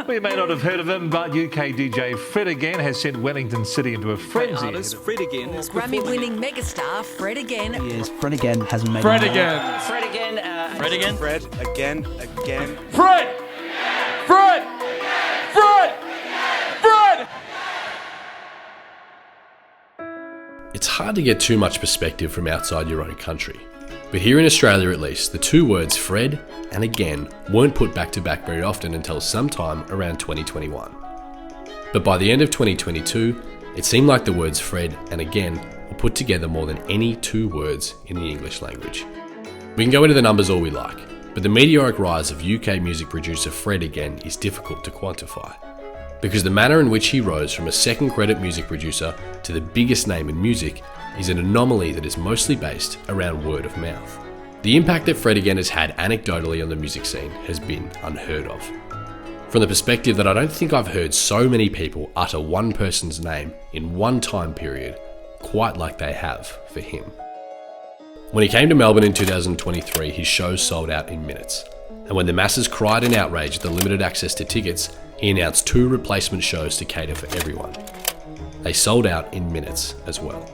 We may not have heard of him, but UK DJ Fred Again has sent Wellington City into a frenzy. Artist Fred Again is Grammy-winning megastar Fred Again. Yes, Fred Again hasn't made Fred Again. Fred Again. Fred Again. Fred Again. Fred! Fred! Fred! Fred! It's hard to get too much perspective from outside your own country. But here in Australia at least, the two words Fred and Again weren't put back to back very often until sometime around 2021. But by the end of 2022, it seemed like the words Fred and Again were put together more than any two words in the English language. We can go into the numbers all we like, but the meteoric rise of UK music producer Fred Again is difficult to quantify. Because the manner in which he rose from a second credit music producer to the biggest name in music is an anomaly that is mostly based around word of mouth. The impact that Fred Again has had anecdotally on the music scene has been unheard of. From the perspective that I don't think I've heard so many people utter one person's name in one time period quite like they have for him. When he came to Melbourne in 2023, his shows sold out in minutes. And when the masses cried in outrage at the limited access to tickets, he announced 2 replacement shows to cater for everyone. They sold out in minutes as well.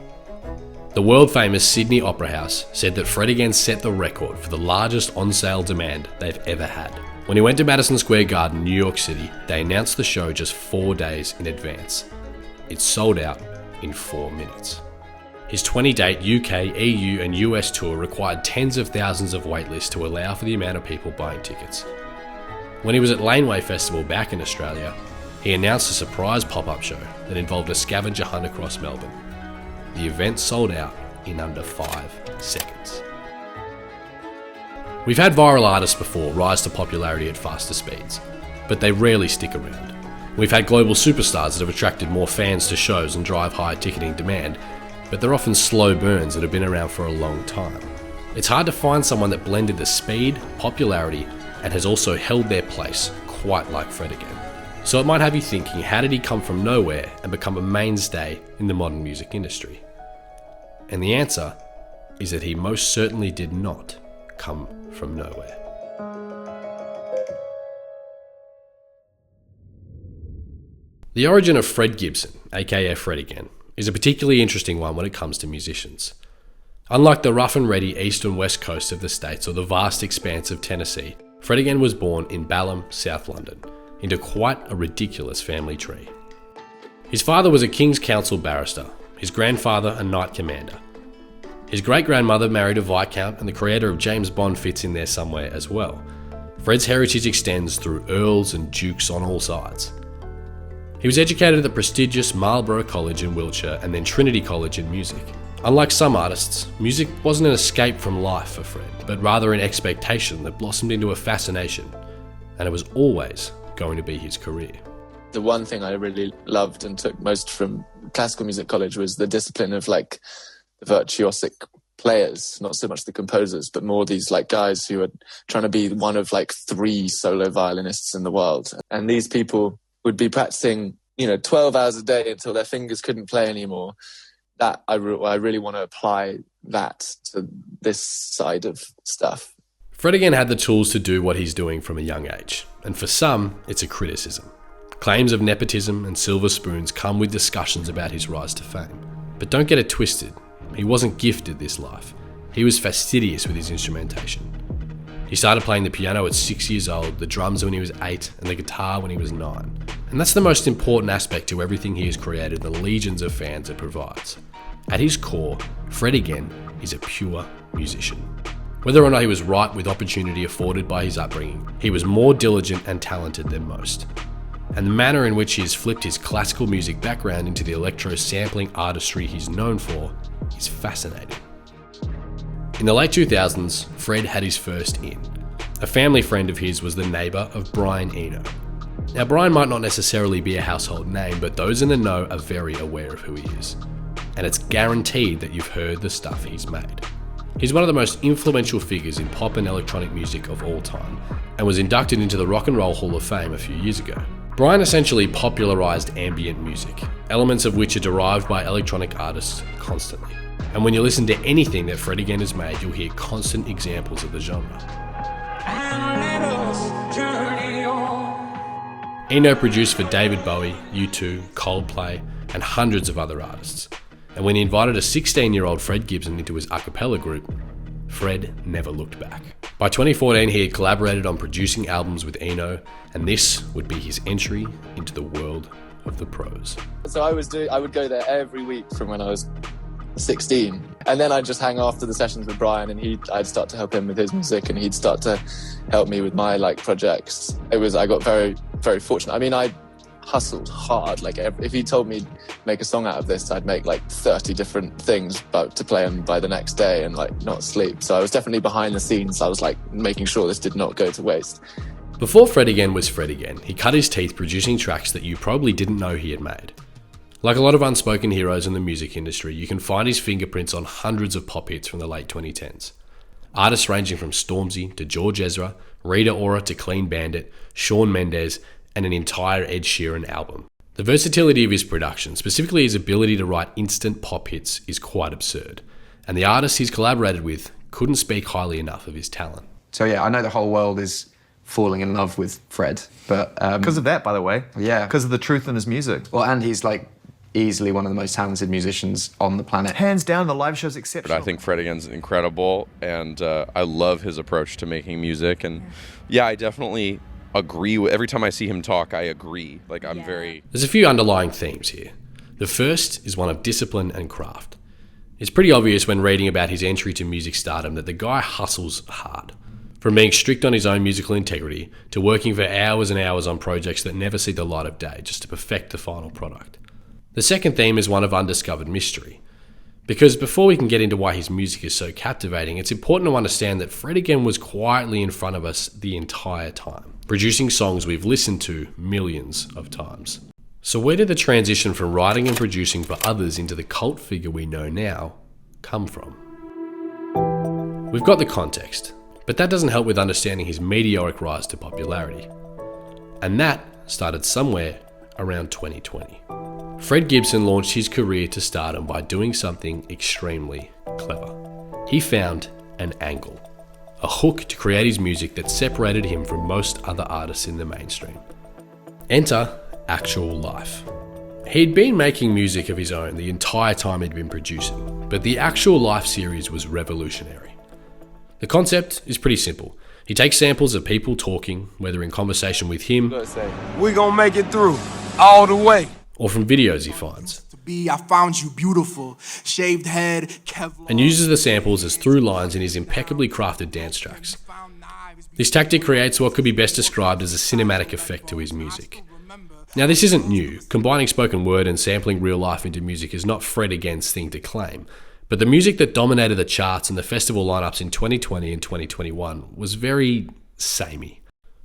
The world-famous Sydney Opera House said that Fred Again set the record for the largest on-sale demand they've ever had. When he went to Madison Square Garden, New York City, they announced the show just 4 days in advance. It sold out in 4 minutes. His 20-date UK, EU and US tour required tens of thousands of waitlists to allow for the amount of people buying tickets. When he was at Laneway Festival back in Australia, he announced a surprise pop-up show that involved a scavenger hunt across Melbourne. The event sold out in under 5 seconds. We've had viral artists before rise to popularity at faster speeds, but they rarely stick around. We've had global superstars that have attracted more fans to shows and drive high ticketing demand, but they're often slow burns that have been around for a long time. It's hard to find someone that blended the speed, popularity, and has also held their place quite like Fred Again. So it might have you thinking, how did he come from nowhere and become a mainstay in the modern music industry? And the answer is that he most certainly did not come from nowhere. The origin of Fred Gibson, aka Fred Again, is a particularly interesting one when it comes to musicians. Unlike the rough and ready east and west coast of the States or the vast expanse of Tennessee, Fred Again was born in Balham, South London, into quite a ridiculous family tree. His father was a King's Council barrister, his grandfather a knight commander. His great-grandmother married a viscount, and the creator of James Bond fits in there somewhere as well. Fred's heritage extends through earls and dukes on all sides. He was educated at the prestigious Marlborough College in Wiltshire and then Trinity College in music. Unlike some artists, music wasn't an escape from life for Fred, but rather an expectation that blossomed into a fascination, and it was always going to be his career. The one thing I really loved and took most from classical music college was the discipline of the virtuosic players, not so much the composers, but more these guys who are trying to be one of 3 solo violinists in the world. And these people would be practicing, 12 hours a day until their fingers couldn't play anymore. That I really want to apply that to this side of stuff. Fred Again had the tools to do what he's doing from a young age, and for some, it's a criticism. Claims of nepotism and silver spoons come with discussions about his rise to fame. But don't get it twisted, he wasn't gifted this life. He was fastidious with his instrumentation. He started playing the piano at 6 years old, the drums when he was 8, and the guitar when he was 9. And that's the most important aspect to everything he has created, the legions of fans it provides. At his core, Fred Again is a pure musician. Whether or not he was right with opportunity afforded by his upbringing, he was more diligent and talented than most. And the manner in which he has flipped his classical music background into the electro sampling artistry he's known for is fascinating. In the late 2000s, Fred had his first in. A family friend of his was the neighbour of Brian Eno. Now, Brian might not necessarily be a household name, but those in the know are very aware of who he is. And it's guaranteed that you've heard the stuff he's made. He's one of the most influential figures in pop and electronic music of all time, and was inducted into the Rock and Roll Hall of Fame a few years ago. Brian essentially popularised ambient music, elements of which are derived by electronic artists constantly. And when you listen to anything that Fred Again has made, you'll hear constant examples of the genre. Eno produced for David Bowie, U2, Coldplay, and hundreds of other artists. And when he invited a 16-year-old Fred Gibson into his a cappella group, Fred never looked back. By 2014, he had collaborated on producing albums with Eno, and this would be his entry into the world of the pros. So I would go there every week from when I was 16, and then I'd just hang after the sessions with Brian, and I'd start to help him with his music, and he'd start to help me with my projects. I got very, very fortunate. I mean, I hustled hard. If he told me make a song out of this, I'd make 30 different things to play them by the next day and not sleep. So I was definitely behind the scenes. I was making sure this did not go to waste. Before Fred Again was Fred Again, he cut his teeth producing tracks that you probably didn't know he had made. Like a lot of unspoken heroes in the music industry, you can find his fingerprints on hundreds of pop hits from the late 2010s. Artists ranging from Stormzy to George Ezra, Rita Ora to Clean Bandit, Shawn Mendes, and an entire Ed Sheeran album. The versatility of his production, specifically his ability to write instant pop hits, is quite absurd, and the artists he's collaborated with couldn't speak highly enough of his talent. So yeah, I know the whole world is falling in love with Fred, but... Because of that, by the way. Yeah. Because of the truth in his music. Well, and he's easily one of the most talented musicians on the planet. Hands down, the live show's exceptional. But I think Fred Again's incredible, and I love his approach to making music, and yeah, I definitely agree with every time I see him talk. I agree. There's a few underlying themes here. The first is one of discipline and craft. It's pretty obvious when reading about his entry to music stardom that the guy hustles hard. From being strict on his own musical integrity to working for hours and hours on projects that never see the light of day just to perfect the final product. The second theme is one of undiscovered mystery. Because before we can get into why his music is so captivating, it's important to understand that Fred Again was quietly in front of us the entire time, producing songs we've listened to millions of times. So where did the transition from writing and producing for others into the cult figure we know now come from? We've got the context, but that doesn't help with understanding his meteoric rise to popularity. And that started somewhere around 2020. Fred Gibson launched his career to stardom by doing something extremely clever. He found an angle, a hook to create his music that separated him from most other artists in the mainstream. Enter actual life. He'd been making music of his own the entire time he'd been producing, but the actual life series was revolutionary. The concept is pretty simple. He takes samples of people talking, whether in conversation with him, we gonna make it through, all the way, or from videos he finds, I found you beautiful, shaved head, Kevlar, and uses the samples as through lines in his impeccably crafted dance tracks. This tactic creates what could be best described as a cinematic effect to his music. Now, this isn't new. Combining spoken word and sampling real life into music is not Fred Again's thing to claim, but the music that dominated the charts and the festival lineups in 2020 and 2021 was very samey.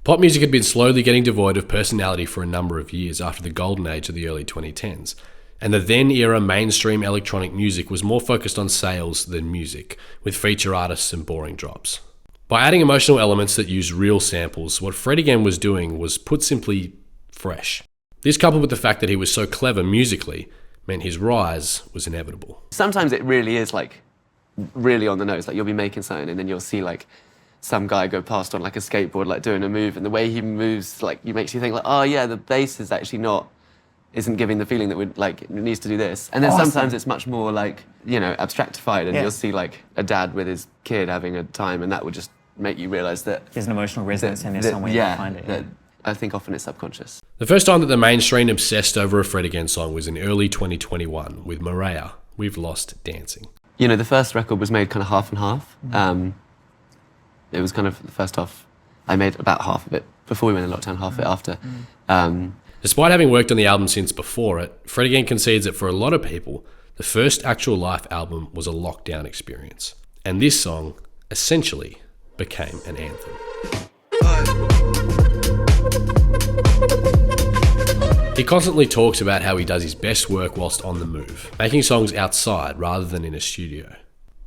Pop music had been slowly getting devoid of personality for a number of years after the golden age of the early 2010s, and the then-era mainstream electronic music was more focused on sales than music, with feature artists and boring drops. By adding emotional elements that used real samples, what Fred Again was doing was, put simply, fresh. This, coupled with the fact that he was so clever musically, meant his rise was inevitable. Sometimes it really is really on the nose. You'll be making something and then you'll see some guy go past on a skateboard doing a move, and the way he moves he makes you think oh yeah, the bass is actually isn't giving the feeling that it needs to do this. And then sometimes it's much more abstractified, and you'll see a dad with his kid having a time, and that would just make you realise that there's an emotional resonance in there somewhere. You find it. Yeah. I think often it's subconscious. The first time that the mainstream obsessed over a Fred Again song was in early 2021 with Mariah, We've Lost Dancing. The first record was made kind of half and half. It was kind of the first half, I made about half of it before we went in lockdown, half of it after. Despite having worked on the album since before it, Fred Again concedes that for a lot of people, the first actual live album was a lockdown experience. And this song essentially became an anthem. He constantly talks about how he does his best work whilst on the move, making songs outside rather than in a studio.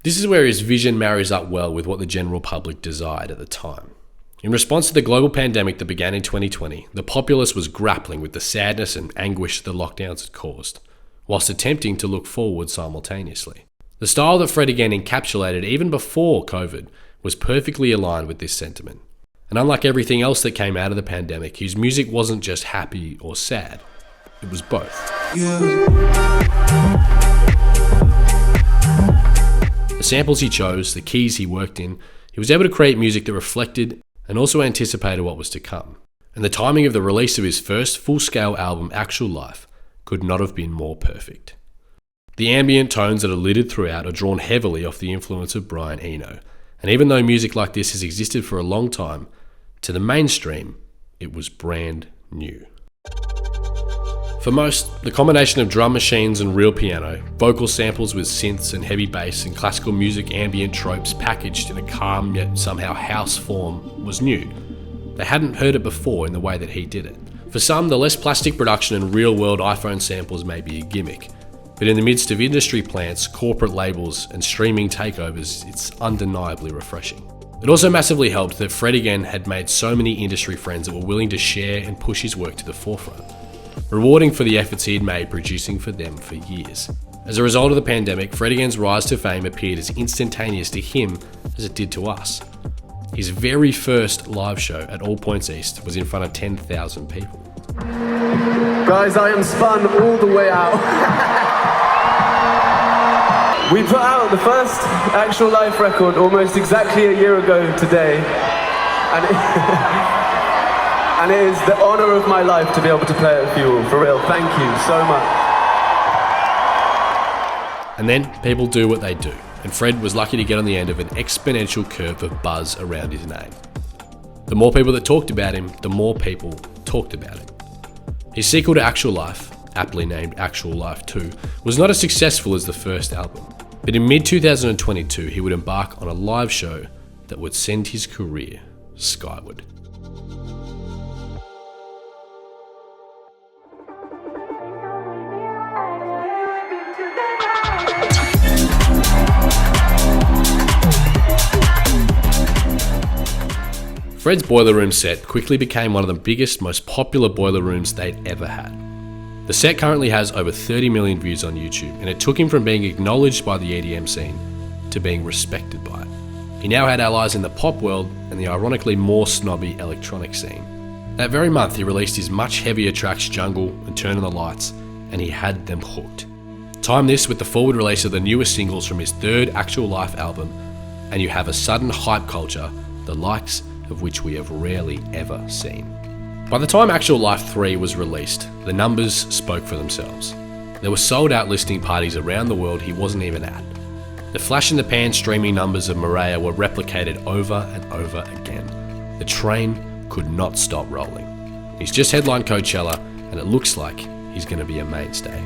This is where his vision marries up well with what the general public desired at the time. In response to the global pandemic that began in 2020, the populace was grappling with the sadness and anguish the lockdowns had caused, whilst attempting to look forward simultaneously. The style that Fred Again encapsulated even before COVID was perfectly aligned with this sentiment. And unlike everything else that came out of the pandemic, his music wasn't just happy or sad. It was both. The samples he chose, the keys he worked in, he was able to create music that reflected and also anticipated what was to come. And the timing of the release of his first full-scale album, Actual Life, could not have been more perfect. The ambient tones that are littered throughout are drawn heavily off the influence of Brian Eno, and even though music like this has existed for a long time, to the mainstream, it was brand new. For most, the combination of drum machines and real piano, vocal samples with synths and heavy bass, and classical music ambient tropes packaged in a calm yet somehow house form was new. They hadn't heard it before in the way that he did it. For some, the less plastic production and real-world iPhone samples may be a gimmick, but in the midst of industry plants, corporate labels, and streaming takeovers, it's undeniably refreshing. It also massively helped that Fred again had made so many industry friends that were willing to share and push his work to the forefront, rewarding for the efforts he had made producing for them for years. As a result of the pandemic, Fred again's rise to fame appeared as instantaneous to him as it did to us. His very first live show at All Points East was in front of 10,000 people. Guys, I am spun all the way out. We put out the first Actual Life record almost exactly a year ago today. And it is the honour of my life to be able to play it for you all, for real. Thank you so much. And then people do what they do, and Fred was lucky to get on the end of an exponential curve of buzz around his name. The more people that talked about him, the more people talked about him. His sequel to Actual Life, aptly named Actual Life 2, was not as successful as the first album, but in mid-2022 he would embark on a live show that would send his career skyward. Fred's Boiler Room set quickly became one of the biggest, most popular boiler rooms they'd ever had. The set currently has over 30 million views on YouTube, and it took him from being acknowledged by the EDM scene to being respected by it. He now had allies in the pop world and the ironically more snobby electronic scene. That very month he released his much heavier tracks Jungle and Turn on the Lights, and he had them hooked. Time this with the forward release of the newest singles from his third Actual Life album, and you have a sudden hype culture, the likes of which we have rarely ever seen. By the time Actual Life 3 was released, the numbers spoke for themselves. There were sold out listening parties around the world he wasn't even at. The flash in the pan streaming numbers of Mariah were replicated over and over again. The train could not stop rolling. He's just headlined Coachella, and it looks like he's going to be a mainstay.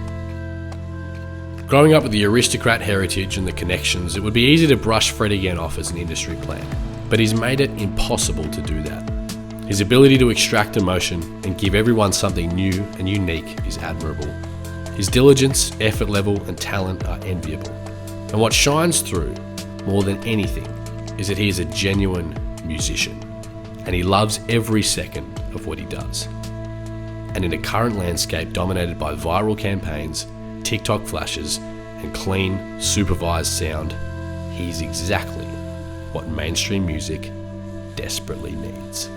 Growing up with the aristocrat heritage and the connections, it would be easy to brush Fred again off as an industry plant. But he's made it impossible to do that. His ability to extract emotion and give everyone something new and unique is admirable. His diligence, effort level, and talent are enviable. And what shines through, more than anything, is that he is a genuine musician, and he loves every second of what he does. And in a current landscape dominated by viral campaigns, TikTok flashes, and clean, supervised sound, he's exactly what mainstream music desperately needs.